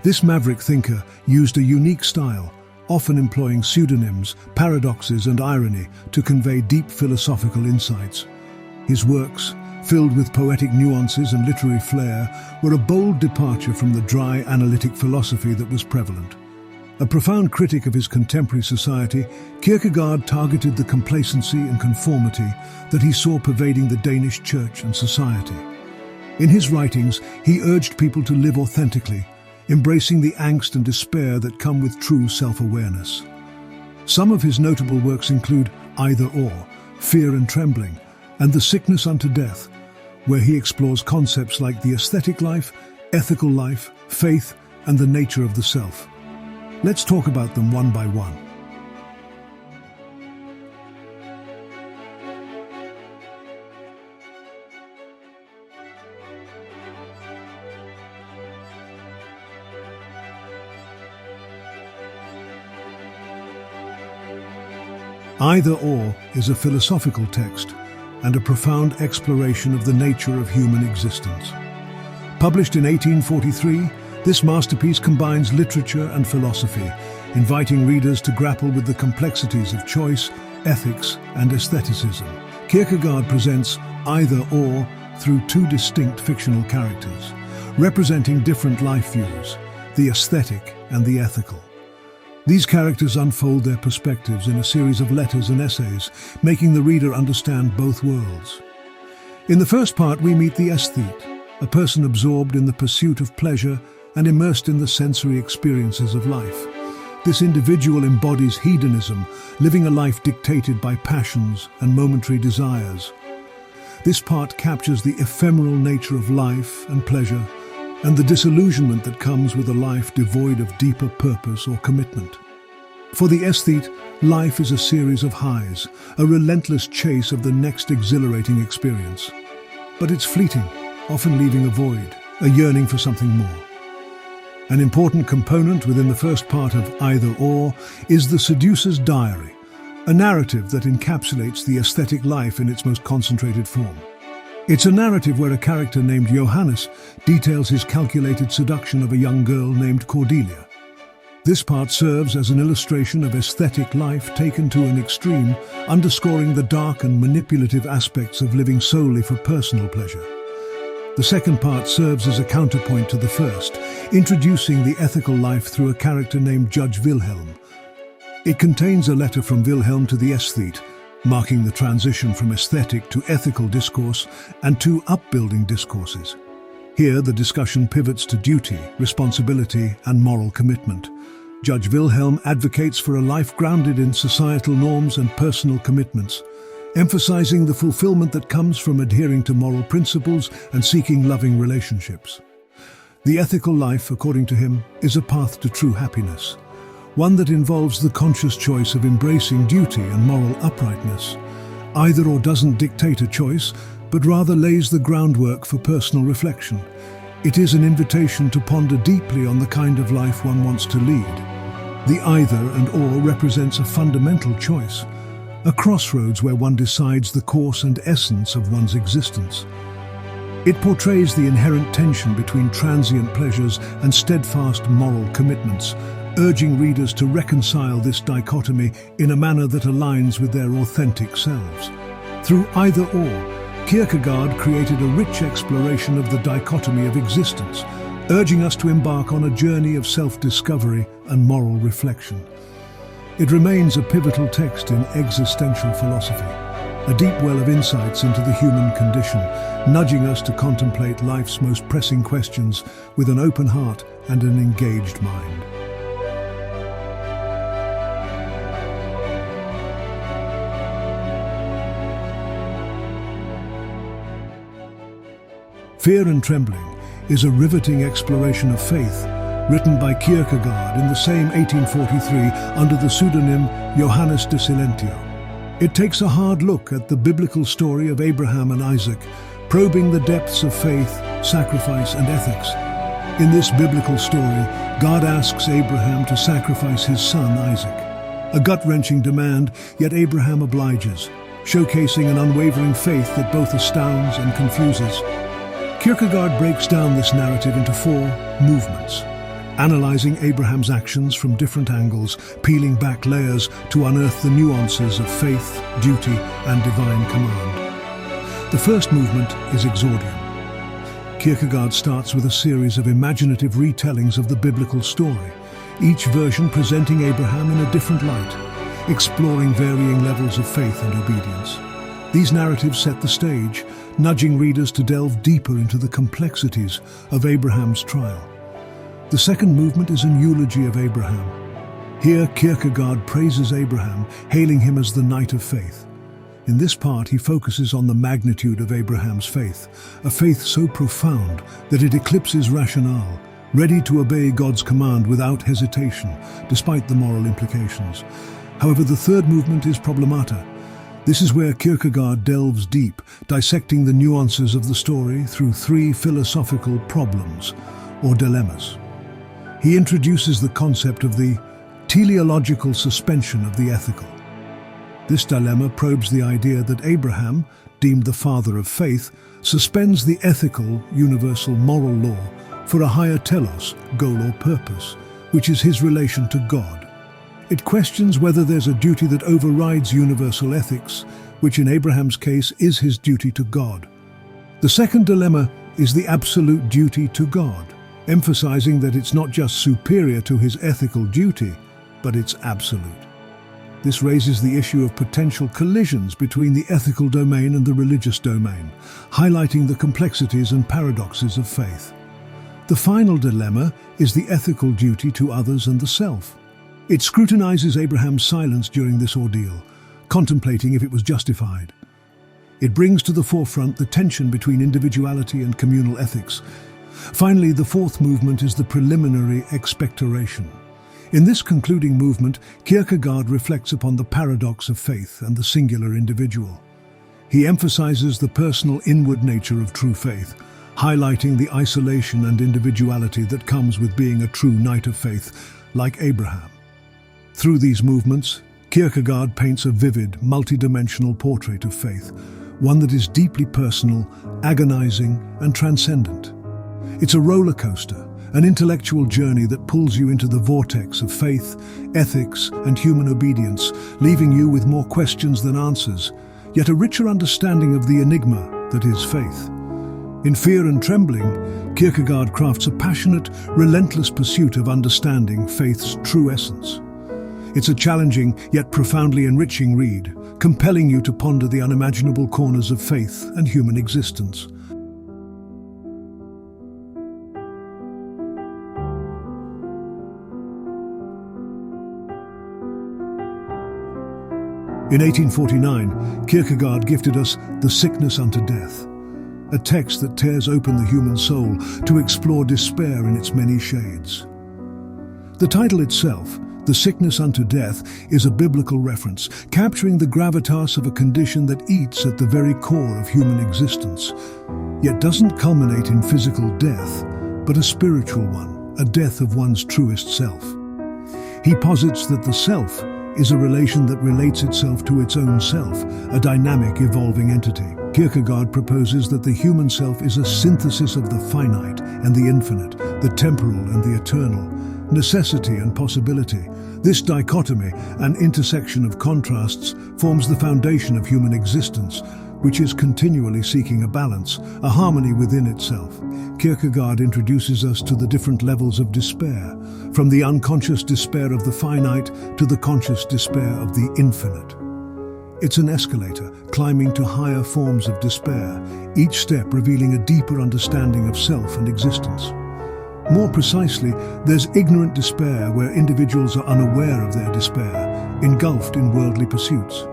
This maverick thinker used a unique style, often employing pseudonyms, paradoxes and irony to convey deep philosophical insights. His works, filled with poetic nuances and literary flair, were a bold departure from the dry, analytic philosophy that was prevalent. A profound critic of his contemporary society, Kierkegaard targeted the complacency and conformity that he saw pervading the Danish church and society. In his writings, he urged people to live authentically, embracing the angst and despair that come with true self-awareness. Some of his notable works include Either Or, Fear and Trembling, and The Sickness Unto Death, where he explores concepts like the aesthetic life, ethical life, faith, and the nature of the self. Let's talk about them one by one. Either Or is a philosophical text and a profound exploration of the nature of human existence. Published in 1843, this masterpiece combines literature and philosophy, inviting readers to grapple with the complexities of choice, ethics, and aestheticism. Kierkegaard presents Either Or through two distinct fictional characters, representing different life views, the aesthetic and the ethical. These characters unfold their perspectives in a series of letters and essays, making the reader understand both worlds. In the first part, we meet the aesthete, a person absorbed in the pursuit of pleasure and immersed in the sensory experiences of life. This individual embodies hedonism, living a life dictated by passions and momentary desires. This part captures the ephemeral nature of life and pleasure, and the disillusionment that comes with a life devoid of deeper purpose or commitment. For the aesthete, life is a series of highs, a relentless chase of the next exhilarating experience. But it's fleeting, often leaving a void, a yearning for something more. An important component within the first part of Either Or is the seducer's diary, a narrative that encapsulates the aesthetic life in its most concentrated form. It's a narrative where a character named Johannes details his calculated seduction of a young girl named Cordelia. This part serves as an illustration of aesthetic life taken to an extreme, underscoring the dark and manipulative aspects of living solely for personal pleasure. The second part serves as a counterpoint to the first, introducing the ethical life through a character named Judge Wilhelm. It contains a letter from Wilhelm to the aesthete, marking the transition from aesthetic to ethical discourse and to upbuilding discourses. Here, the discussion pivots to duty, responsibility, and moral commitment. Judge Wilhelm advocates for a life grounded in societal norms and personal commitments, emphasizing the fulfillment that comes from adhering to moral principles and seeking loving relationships. The ethical life, according to him, is a path to true happiness, one that involves the conscious choice of embracing duty and moral uprightness. Either Or doesn't dictate a choice, but rather lays the groundwork for personal reflection. It is an invitation to ponder deeply on the kind of life one wants to lead. The either and or represents a fundamental choice, a crossroads where one decides the course and essence of one's existence. It portrays the inherent tension between transient pleasures and steadfast moral commitments, urging readers to reconcile this dichotomy in a manner that aligns with their authentic selves. Through Either Or, Kierkegaard created a rich exploration of the dichotomy of existence, urging us to embark on a journey of self-discovery and moral reflection. It remains a pivotal text in existential philosophy, a deep well of insights into the human condition, nudging us to contemplate life's most pressing questions with an open heart and an engaged mind. Fear and Trembling is a riveting exploration of faith, written by Kierkegaard in the same 1843 under the pseudonym Johannes de Silentio. It takes a hard look at the biblical story of Abraham and Isaac, probing the depths of faith, sacrifice, and ethics. In this biblical story, God asks Abraham to sacrifice his son Isaac. A gut-wrenching demand, yet Abraham obliges, showcasing an unwavering faith that both astounds and confuses. Kierkegaard breaks down this narrative into four movements: analyzing Abraham's actions from different angles, peeling back layers to unearth the nuances of faith, duty, and divine command. The first movement is exordium. Kierkegaard starts with a series of imaginative retellings of the biblical story, each version presenting Abraham in a different light, exploring varying levels of faith and obedience. These narratives set the stage, nudging readers to delve deeper into the complexities of Abraham's trial. The second movement is an eulogy of Abraham. Here, Kierkegaard praises Abraham, hailing him as the knight of faith. In this part, he focuses on the magnitude of Abraham's faith, a faith so profound that it eclipses rationale, ready to obey God's command without hesitation, despite the moral implications. However, the third movement is problemata. This is where Kierkegaard delves deep, dissecting the nuances of the story through three philosophical problems, or dilemmas. He introduces the concept of the teleological suspension of the ethical. This dilemma probes the idea that Abraham, deemed the father of faith, suspends the ethical, universal moral law for a higher telos, goal or purpose, which is his relation to God. It questions whether there's a duty that overrides universal ethics, which in Abraham's case is his duty to God. The second dilemma is the absolute duty to God, emphasizing that it's not just superior to his ethical duty, but it's absolute. This raises the issue of potential collisions between the ethical domain and the religious domain, highlighting the complexities and paradoxes of faith. The final dilemma is the ethical duty to others and the self. It scrutinizes Abraham's silence during this ordeal, contemplating if it was justified. It brings to the forefront the tension between individuality and communal ethics. Finally, the fourth movement is the preliminary expectoration. In this concluding movement, Kierkegaard reflects upon the paradox of faith and the singular individual. He emphasizes the personal inward nature of true faith, highlighting the isolation and individuality that comes with being a true knight of faith, like Abraham. Through these movements, Kierkegaard paints a vivid, multidimensional portrait of faith, one that is deeply personal, agonizing, and transcendent. It's a roller coaster, an intellectual journey that pulls you into the vortex of faith, ethics, and human obedience, leaving you with more questions than answers, yet a richer understanding of the enigma that is faith. In Fear and Trembling, Kierkegaard crafts a passionate, relentless pursuit of understanding faith's true essence. It's a challenging, yet profoundly enriching read, compelling you to ponder the unimaginable corners of faith and human existence. In 1849, Kierkegaard gifted us The Sickness Unto Death, a text that tears open the human soul to explore despair in its many shades. The title itself, The Sickness Unto Death, is a biblical reference, capturing the gravitas of a condition that eats at the very core of human existence, yet doesn't culminate in physical death, but a spiritual one, a death of one's truest self. He posits that the self is a relation that relates itself to its own self, a dynamic, evolving entity. Kierkegaard proposes that the human self is a synthesis of the finite and the infinite, the temporal and the eternal, necessity and possibility. This dichotomy, an intersection of contrasts, forms the foundation of human existence, which is continually seeking a balance, a harmony within itself. Kierkegaard introduces us to the different levels of despair, from the unconscious despair of the finite to the conscious despair of the infinite. It's an escalator, climbing to higher forms of despair, each step revealing a deeper understanding of self and existence. More precisely, there's ignorant despair, where individuals are unaware of their despair, engulfed in worldly pursuits.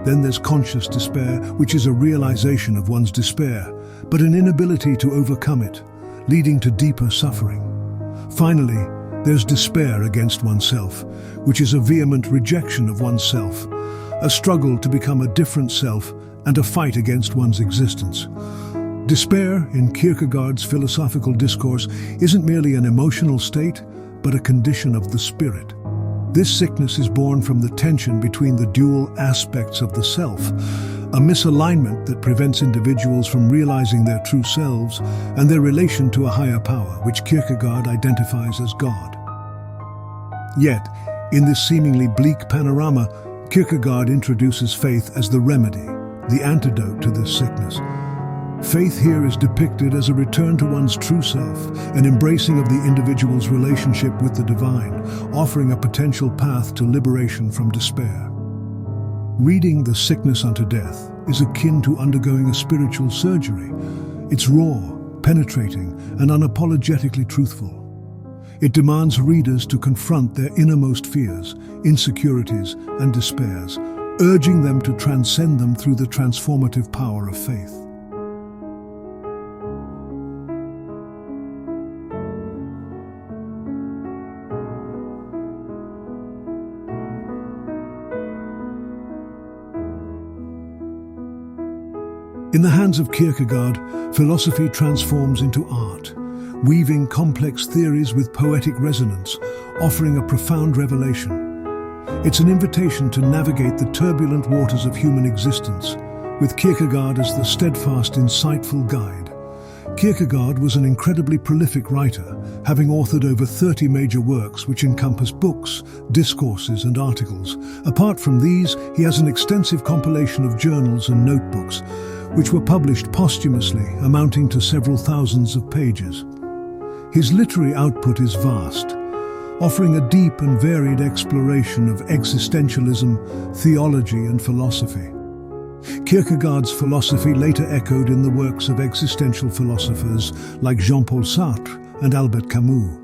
Then there's conscious despair, which is a realization of one's despair, but an inability to overcome it, leading to deeper suffering. Finally, there's despair against oneself, which is a vehement rejection of oneself, a struggle to become a different self and a fight against one's existence. Despair, in Kierkegaard's philosophical discourse, isn't merely an emotional state, but a condition of the spirit. This sickness is born from the tension between the dual aspects of the self, a misalignment that prevents individuals from realizing their true selves and their relation to a higher power, which Kierkegaard identifies as God. Yet, in this seemingly bleak panorama, Kierkegaard introduces faith as the remedy, the antidote to this sickness. Faith here is depicted as a return to one's true self, an embracing of the individual's relationship with the divine, offering a potential path to liberation from despair. Reading The Sickness Unto Death is akin to undergoing a spiritual surgery. It's raw, penetrating, and unapologetically truthful. It demands readers to confront their innermost fears, insecurities, and despairs, urging them to transcend them through the transformative power of faith. In the hands of Kierkegaard, philosophy transforms into art, weaving complex theories with poetic resonance, offering a profound revelation. It's an invitation to navigate the turbulent waters of human existence, with Kierkegaard as the steadfast, insightful guide. Kierkegaard was an incredibly prolific writer, having authored over 30 major works which encompass books, discourses, and articles. Apart from these, he has an extensive compilation of journals and notebooks, which were published posthumously, amounting to several thousands of pages. His literary output is vast, offering a deep and varied exploration of existentialism, theology, and philosophy. Kierkegaard's philosophy later echoed in the works of existential philosophers like Jean-Paul Sartre and Albert Camus.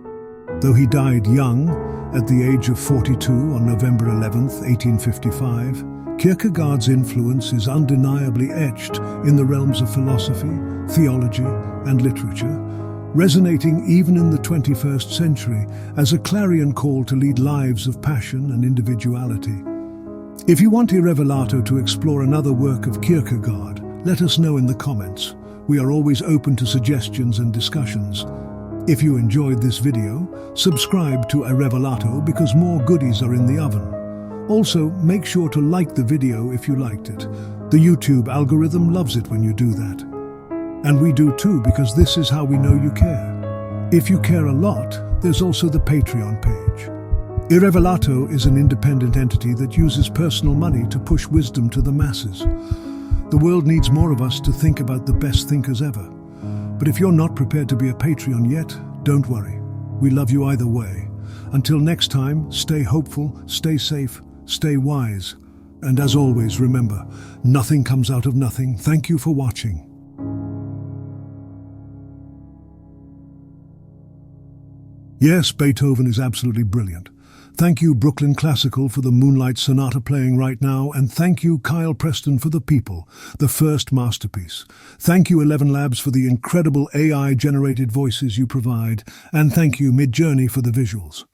Though he died young, at the age of 42 on November 11, 1855, Kierkegaard's influence is undeniably etched in the realms of philosophy, theology, and literature, resonating even in the 21st century as a clarion call to lead lives of passion and individuality. If you want Irevelato to explore another work of Kierkegaard, let us know in the comments. We are always open to suggestions and discussions. If you enjoyed this video, subscribe to Irevelato because more goodies are in the oven. Also, make sure to like the video if you liked it. The YouTube algorithm loves it when you do that. And we do too, because this is how we know you care. If you care a lot, there's also the Patreon page. Irevelato is an independent entity that uses personal money to push wisdom to the masses. The world needs more of us to think about the best thinkers ever. But if you're not prepared to be a Patreon yet, don't worry. We love you either way. Until next time, stay hopeful, stay safe, stay wise. And as always, remember, nothing comes out of nothing. Thank you for watching. Yes, Beethoven is absolutely brilliant. Thank you, Brooklyn Classical, for the Moonlight Sonata playing right now, and thank you, Kyle Preston, for The People, the first masterpiece. Thank you, ELEVENLABS, for the incredible AI-generated voices you provide, and thank you, Midjourney, for the visuals.